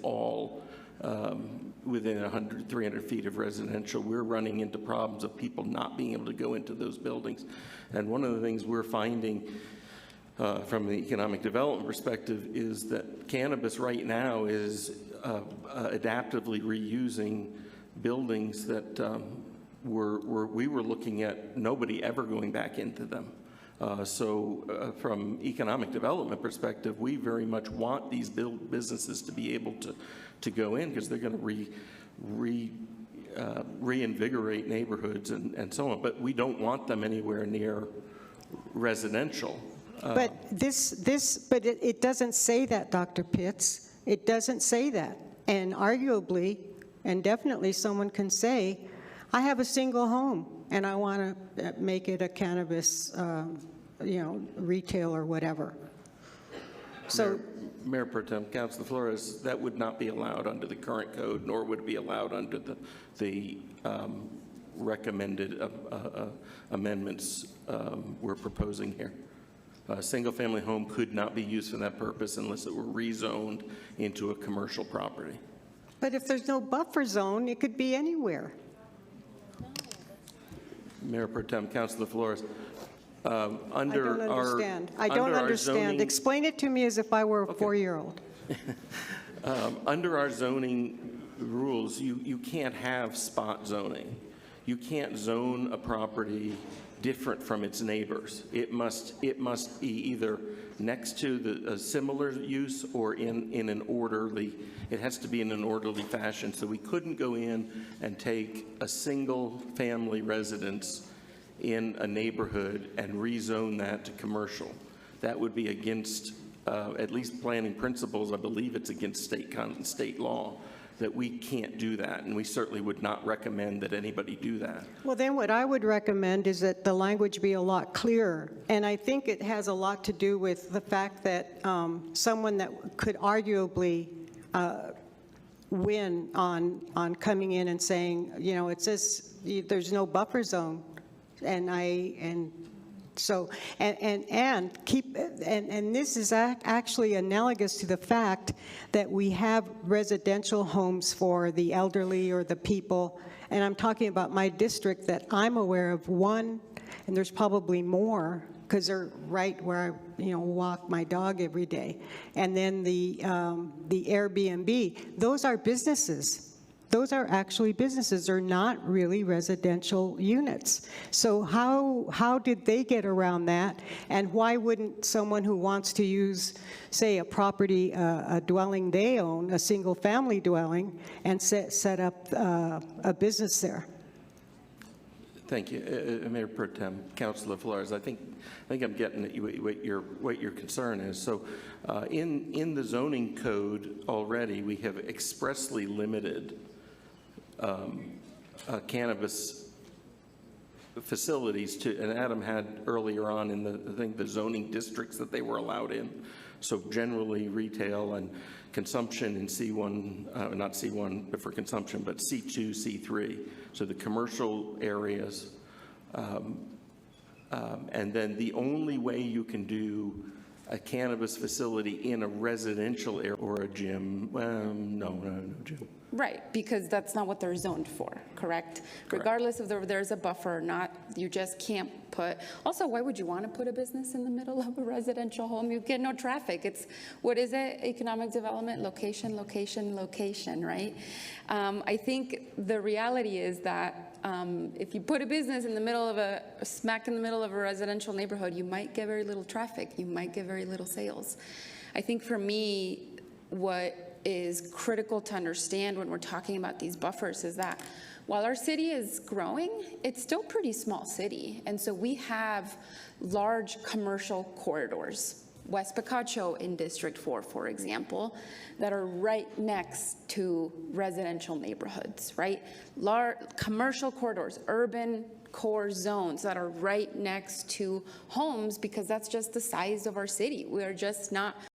all within 100, 300 feet of residential, we're running into problems of people not being able to go into those buildings. And one of the things we're finding from the economic development perspective is that cannabis right now is adaptively reusing buildings that we were looking at nobody ever going back into them. From economic development perspective, we very much want these businesses to be able to go in because they're going to reinvigorate neighborhoods and so on. But we don't want them anywhere near residential. But it doesn't say that, Dr. Pitts. It doesn't say that. And arguably, and definitely someone can say, I have a single home and I want to make it a cannabis, retail or whatever. So, Mayor Pro Tem, Councilor Flores, that would not be allowed under the current code, nor would it be allowed under the recommended amendments we're proposing here. A single-family home could not be used for that purpose unless it were rezoned into a commercial property. But if there's no buffer zone, it could be anywhere. Mayor Pro Tem, Councilor Flores, I don't understand. Explain it to me as if I were a 4-year-old. Under our zoning rules, you can't have spot zoning. You can't zone a property different from its neighbors. It must be either next to a similar use or in an orderly. It has to be in an orderly fashion. So we couldn't go in and take a single family residence in a neighborhood and rezone that to commercial. That would be against at least planning principles. I believe it's against state law that we can't do that, and we certainly would not recommend that anybody do that. Well, then what I would recommend is that the language be a lot clearer, and I think it has a lot to do with the fact that someone that could arguably win on coming in and saying, it says there's no buffer zone, and this is actually analogous to the fact that we have residential homes for the elderly or the people, and I'm talking about my district that I'm aware of one, and there's probably more because they're right where I walk my dog every day. And then the Airbnb, those are businesses. Those are actually businesses. They're not really residential units. So how did they get around that? And why wouldn't someone who wants to use, say, a property, a dwelling they own, a single family dwelling, and set up a business there? Thank you, Mayor Pro Tem, Councilor Flores. I think I'm getting at what your concern is. So, in the zoning code already, we have expressly limited cannabis facilities to, and Adam had earlier on in the zoning districts that they were allowed in. So generally retail and consumption in C1, not C1 but for consumption, but C2, C3. So the commercial areas. And then the only way you can do a cannabis facility in a residential area or a gym, no gym. Right, because that's not what they're zoned for, correct? Regardless of whether there's a buffer or not, you just can't put, also, why would you want to put a business in the middle of a residential home? You get no traffic. It's, what is it? Economic development, location, location, location, right? I think the reality is that if you put a business in the middle of smack in the middle of a residential neighborhood, you might get very little traffic. You might get very little sales. I think for me, what is critical to understand when we're talking about these buffers is that while our city is growing, it's still a pretty small city. And so we have large commercial corridors, West Picacho in District 4, for example, that are right next to residential neighborhoods, right? Large commercial corridors, urban core zones that are right next to homes because that's just the size of our city. We are just not